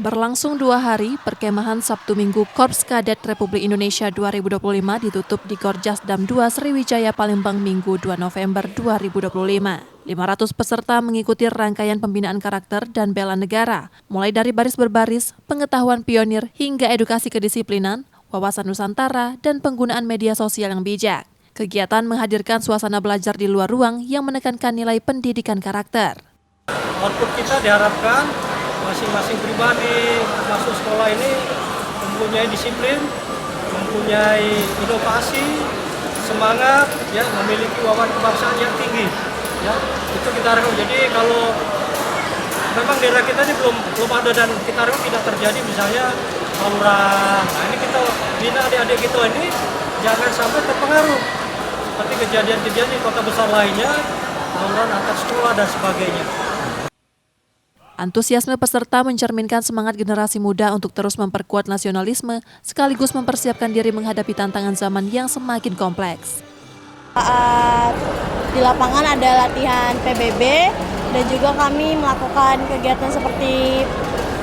Berlangsung 2 hari, perkemahan Sabtu Minggu Korps Kadet Republik Indonesia 2025 ditutup di Korjasdam 2 Sriwijaya Palembang Minggu 2 November 2025. 500 peserta mengikuti rangkaian pembinaan karakter dan bela negara, mulai dari baris berbaris, pengetahuan pionir, hingga edukasi kedisiplinan, wawasan Nusantara, dan penggunaan media sosial yang bijak. Kegiatan menghadirkan suasana belajar di luar ruang yang menekankan nilai pendidikan karakter. Output kita diharapkan masing-masing pribadi masuk sekolah ini mempunyai disiplin, mempunyai inovasi, semangat, ya, memiliki wawasan kebangsaan yang tinggi. Ya, itu kita harapkan. Jadi kalau memang daerah kita ini belum ada dan kita harapkan tidak terjadi misalnya tawuran. Nah, ini kita bina adik-adik kita ini jangan sampai terpengaruh seperti kejadian-kejadian di kota besar lainnya, tawuran antar sekolah dan sebagainya. Antusiasme peserta mencerminkan semangat generasi muda untuk terus memperkuat nasionalisme sekaligus mempersiapkan diri menghadapi tantangan zaman yang semakin kompleks. Saat di lapangan ada latihan PBB dan juga kami melakukan kegiatan seperti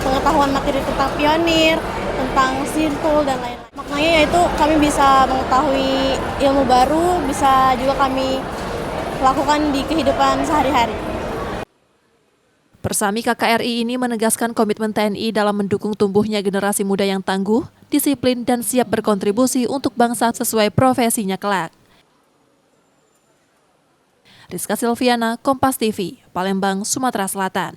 pengetahuan materi tentang pionir, tentang simpul dan lain-lain. Maknanya yaitu kami bisa mengetahui ilmu baru, bisa juga kami lakukan di kehidupan sehari-hari. Persami KKRI ini menegaskan komitmen TNI dalam mendukung tumbuhnya generasi muda yang tangguh, disiplin, dan siap berkontribusi untuk bangsa sesuai profesinya kelak. Rizka Silviana, Kompas TV, Palembang, Sumatera Selatan.